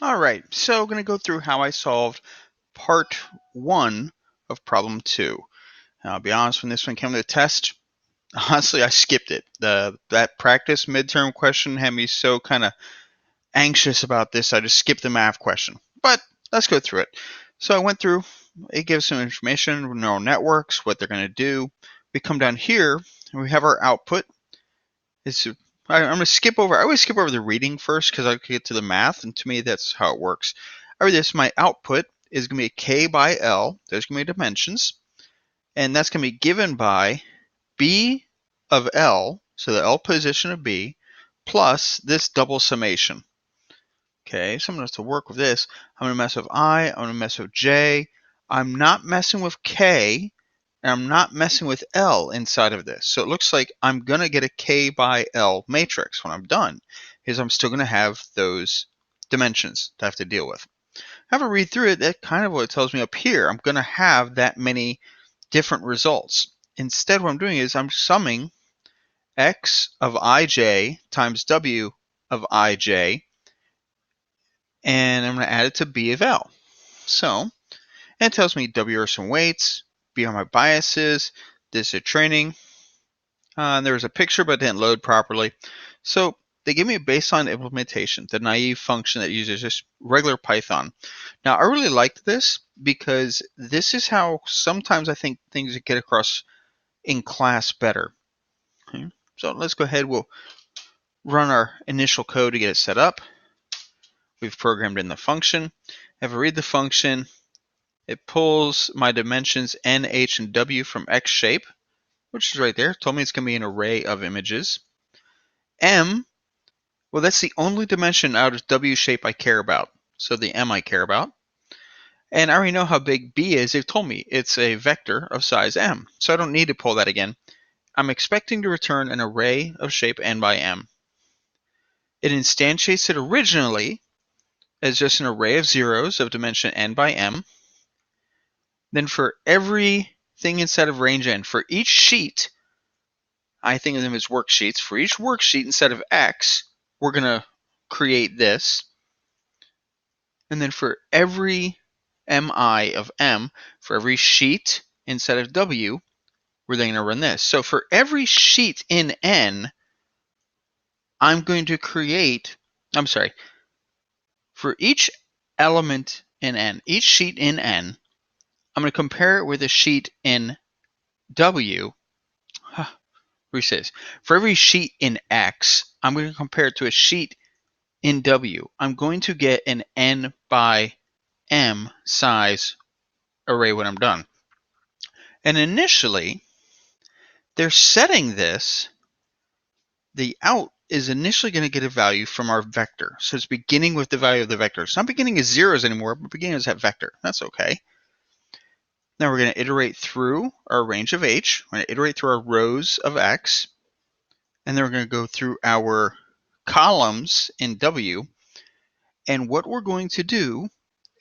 All right, so I'm going to go through how I solved part 1 of problem 2. Now, I'll be honest, when this one came to the test, honestly, I skipped it. That practice midterm question had me so kind of anxious about this, I just skipped the math question. But let's go through it. So I went through, it gives some information, neural networks, what they're going to do. We come down here, and we have our output. I'm going to skip over, I always skip over the reading first because I can get to the math, and to me, that's how it works. I read this, my output is going to be K by L. There's going to be dimensions, and that's going to be given by B of L, so the L position of B, plus this double summation. Okay, so I'm going to have to work with this. I'm going to mess with I, I'm going to mess with J. I'm not messing with K, and I'm not messing with L inside of this. So it looks like I'm going to get a K by L matrix when I'm done, because I'm still going to have those dimensions to have to deal with. Have a read through it, that kind of what it tells me up here. I'm going to have that many different results. Instead, what I'm doing is I'm summing x of ij times w of ij, and I'm going to add it to b of l. So it tells me w are some weights, b are my biases, this is training. And there was a picture but it didn't load properly. So they give me a baseline implementation, the naive function that uses just regular Python. Now I really liked this because this is how sometimes I think things get across in class better. Okay. So let's go ahead, we'll run our initial code to get it set up. We've programmed in the function. If I read the function, it pulls my dimensions n, h, and w from x shape, which is right there. It told me it's going to be an array of images. M, well, that's the only dimension out of w shape I care about. So the m I care about. And I already know how big b is. They've told me it's a vector of size m. So I don't need to pull that again. I'm expecting to return an array of shape n by m. It instantiates it originally as just an array of zeros of dimension n by m. Then for everything inside of range n, for each sheet, I think of them as worksheets. For each worksheet instead of x, we're going to create this. And then for every mi of m, for every sheet instead of w, we're then going to run this. So for every sheet in n, I'm going to create, for each element in n, each sheet in n, I'm going to compare it with a sheet in w. Resays. For every sheet in x, I'm going to compare it to a sheet in w. I'm going to get an n by m size array when I'm done. And initially, they're setting this, the out is initially going to get a value from our vector. So it's beginning with the value of the vector. It's not beginning as zeros anymore, but beginning as that vector. That's okay. Now we're going to iterate through our range of h. We're going to iterate through our rows of x. And then we're going to go through our columns in w. And what we're going to do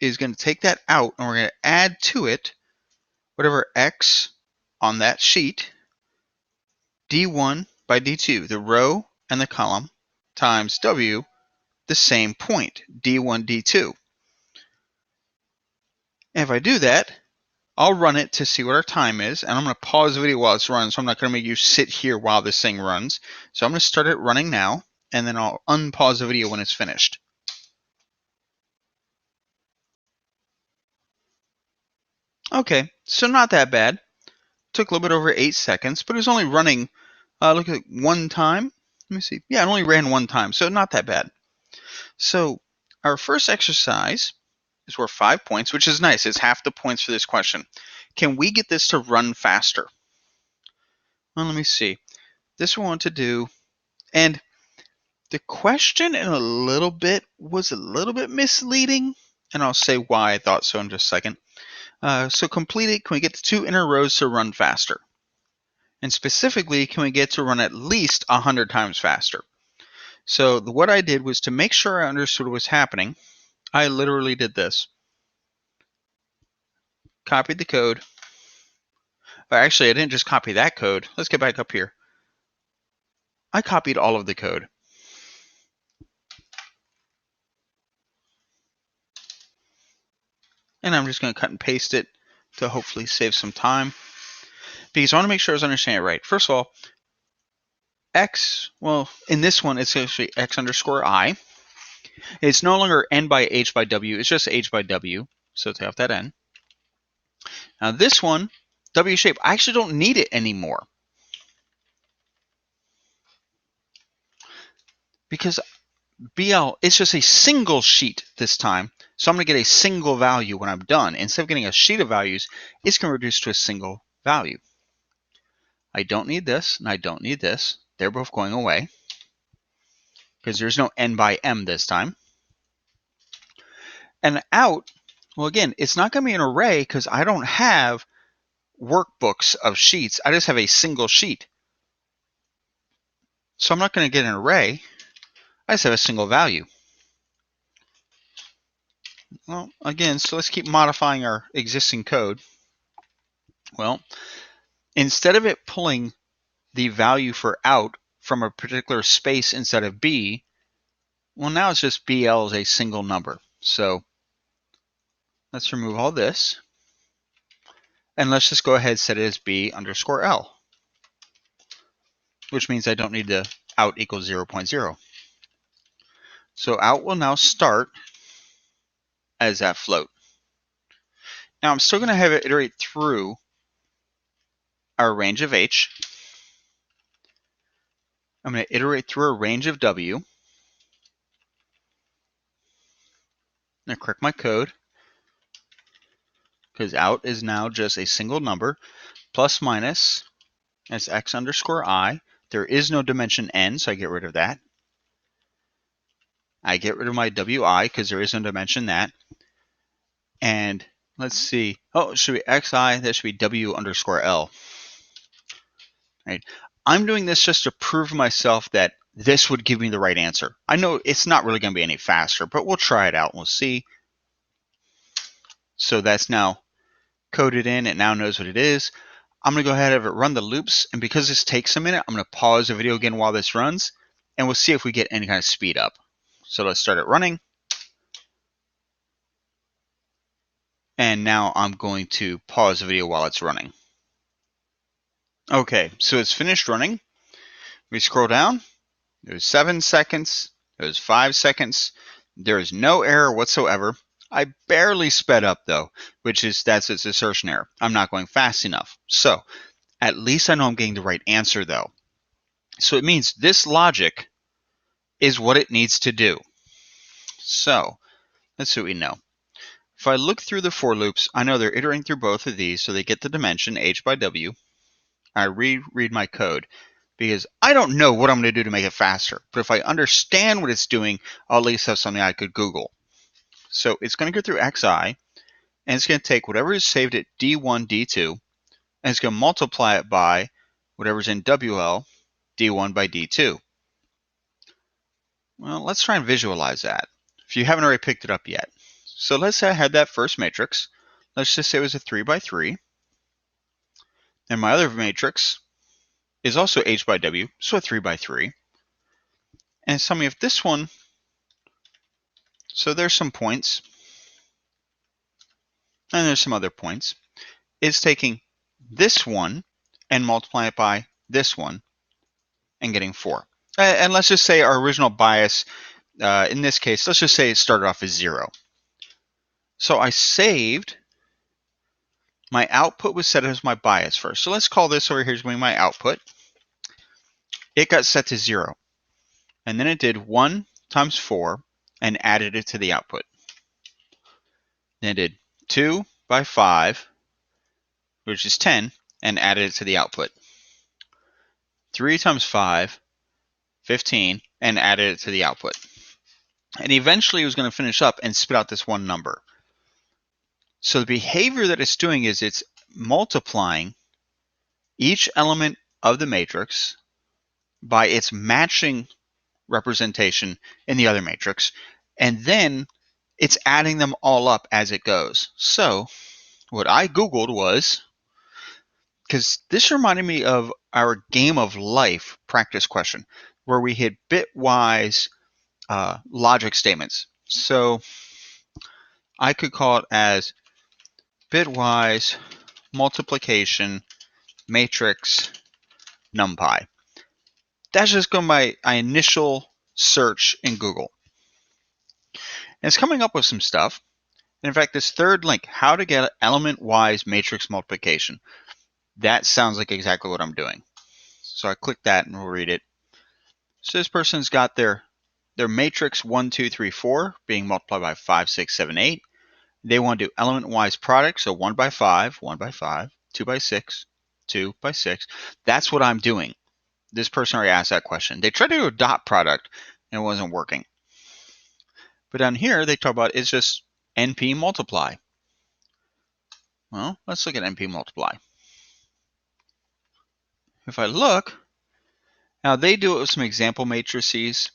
is going to take that out and we're going to add to it whatever x on that sheet, d1 by d2, the row and the column, times w, the same point, d1, d2. And if I do that, I'll run it to see what our time is, and I'm going to pause the video while it's running, so I'm not going to make you sit here while this thing runs. So I'm going to start it running now, and then I'll unpause the video when it's finished. Okay, so not that bad. Took a little bit over 8 seconds, but it was only running, look at one time. Let me see. Yeah, it only ran one time, so not that bad. So our first exercise is worth 5 points, which is nice. It's half the points for this question. Can we get this to run faster? Well, let me see. This we want to do, and the question was a little bit misleading, and I'll say why I thought so in just a second. So complete it. Can we get the 2 inner rows to run faster? And specifically, can we get to run at least 100 times faster? So what I did was to make sure I understood what was happening, I literally did this. Copied the code. But actually, I didn't just copy that code. Let's get back up here. I copied all of the code. And I'm just going to cut and paste it to hopefully save some time, because I want to make sure I was understanding it right. First of all, x, well, in this one, it's actually x underscore I. It's no longer n by h by w. It's just h by w. So take off that n. Now this one, w shape, I actually don't need it anymore, because BL, it's just a single sheet this time. So I'm going to get a single value when I'm done. Instead of getting a sheet of values, it's going to reduce to a single value. I don't need this, and I don't need this. They're both going away, because there's no n by m this time. And out, well, again, it's not going to be an array, because I don't have workbooks of sheets. I just have a single sheet. So I'm not going to get an array. I just have a single value. Well, again, so let's keep modifying our existing code. Well, instead of it pulling the value for out from a particular space instead of B, well, now it's just BL is a single number. So let's remove all this. And let's just go ahead and set it as B underscore L, which means I don't need the out equals 0.0. So out will now start as that float. Now I'm still going to have it iterate through our range of H. I'm going to iterate through a range of W. I'm going to correct my code, because out is now just a single number, plus minus as x underscore I. There is no dimension n, so I get rid of that. I get rid of my wi, because there is no dimension that. And let's see. Oh, it should be xi. That should be w underscore l. Right. I'm doing this just to prove to myself that this would give me the right answer. I know it's not really going to be any faster, but we'll try it out and we'll see. So that's now coded in. It now knows what it is. I'm going to go ahead and have it run the loops. And because this takes a minute, I'm going to pause the video again while this runs. And we'll see if we get any kind of speed up. So let's start it running. And now I'm going to pause the video while it's running. Okay, so it's finished running. We scroll down. There's 7 seconds. There's 5 seconds. There is no error whatsoever. I barely sped up though, that's its assertion error. I'm not going fast enough. So at least I know I'm getting the right answer though. So it means this logic is what it needs to do. So let's see what we know. If I look through the for loops, I know they're iterating through both of these, so they get the dimension h by w. I reread my code, because I don't know what I'm going to do to make it faster. But if I understand what it's doing, I'll at least have something I could Google. So it's going to go through xi, and it's going to take whatever is saved at d1, d2, and it's going to multiply it by whatever's in wl, d1 by d2. Well, let's try and visualize that, if you haven't already picked it up yet. So let's say I had that first matrix. Let's just say it was a 3 by 3. And my other matrix is also h by w, so a 3 by 3. And tell me if this one, so there's some points, and there's some other points, is taking this one and multiplying it by this one and getting 4. And let's just say our original bias, in this case, let's just say it started off as 0. So I saved, my output was set as my bias first. So let's call this over here as being my output. It got set to 0. And then it did 1 times 4 and added it to the output. Then it did 2 by 5, which is 10, and added it to the output. 3 times 5, 15, and added it to the output. And eventually it was going to finish up and spit out this one number. So the behavior that it's doing is it's multiplying each element of the matrix by its matching representation in the other matrix, and then it's adding them all up as it goes. So what I Googled was, because this reminded me of our game of life practice question, where we hit bitwise logic statements. So I could call it as bitwise multiplication matrix numpy. That's just going by my initial search in Google. And it's coming up with some stuff. And in fact, this third link, how to get element-wise matrix multiplication, that sounds like exactly what I'm doing. So I click that and we'll read it. So this person's got their matrix 1, 2, 3, 4 being multiplied by 5, 6, 7, 8. They want to do element-wise product, so 1 by 5, 1 by 5, 2 by 6, 2 by 6. That's what I'm doing. This person already asked that question. They tried to do a dot product and it wasn't working. But down here, they talk about it's just NP multiply. Well, let's look at NP multiply. If I look, now they do it with some example matrices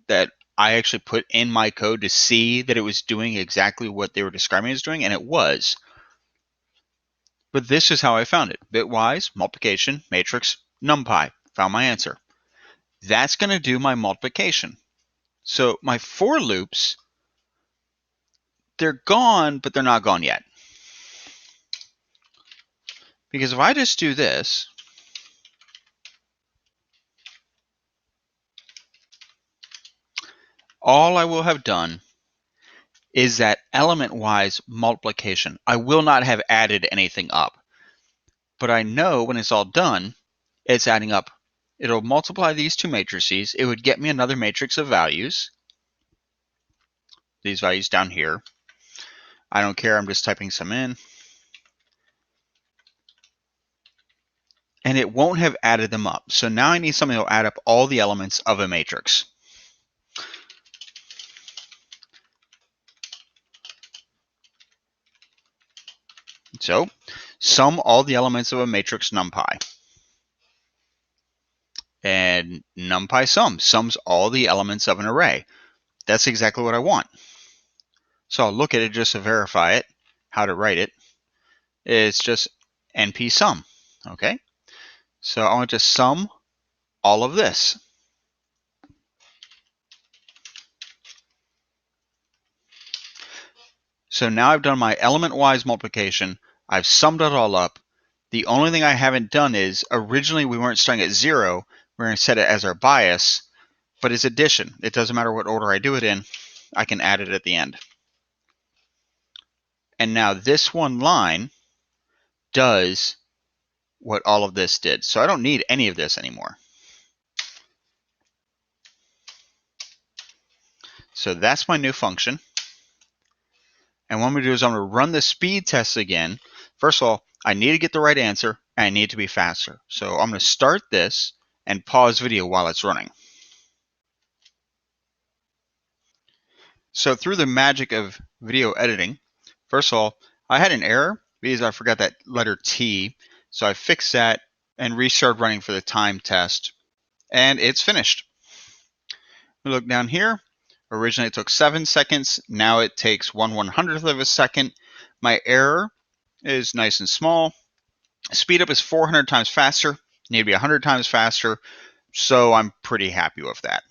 that I actually put in my code to see that it was doing exactly what they were describing as doing, and it was. But this is how I found it. Bitwise, multiplication, matrix, numpy. Found my answer. That's going to do my multiplication. So my for loops, they're gone, but they're not gone yet. Because if I just do this, all I will have done is that element-wise multiplication. I will not have added anything up. But I know when it's all done, it's adding up. It'll multiply these two matrices. It would get me another matrix of values. These values down here. I don't care. I'm just typing some in. And it won't have added them up. So now I need something that will add up all the elements of a matrix. So sum all the elements of a matrix numpy. And numpy sums all the elements of an array. That's exactly what I want. So I'll look at it just to verify it, how to write it. It's just np sum. Okay. So I want to sum all of this. So now I've done my element-wise multiplication. I've summed it all up. The only thing I haven't done is, originally we weren't starting at 0. We're going to set it as our bias, but it's addition. It doesn't matter what order I do it in. I can add it at the end. And now this one line does what all of this did. So I don't need any of this anymore. So that's my new function. And what I'm going to do is I'm going to run the speed test again. First of all, I need to get the right answer, and I need to be faster. So I'm going to start this and pause video while it's running. So through the magic of video editing, first of all, I had an error because I forgot that letter T. So I fixed that and restarted running for the time test, and it's finished. We look down here. Originally it took 7 seconds. Now it takes 1/100th of a second. My error is nice and small. Speed up is 400 times faster. Need to be 100 times faster. So I'm pretty happy with that.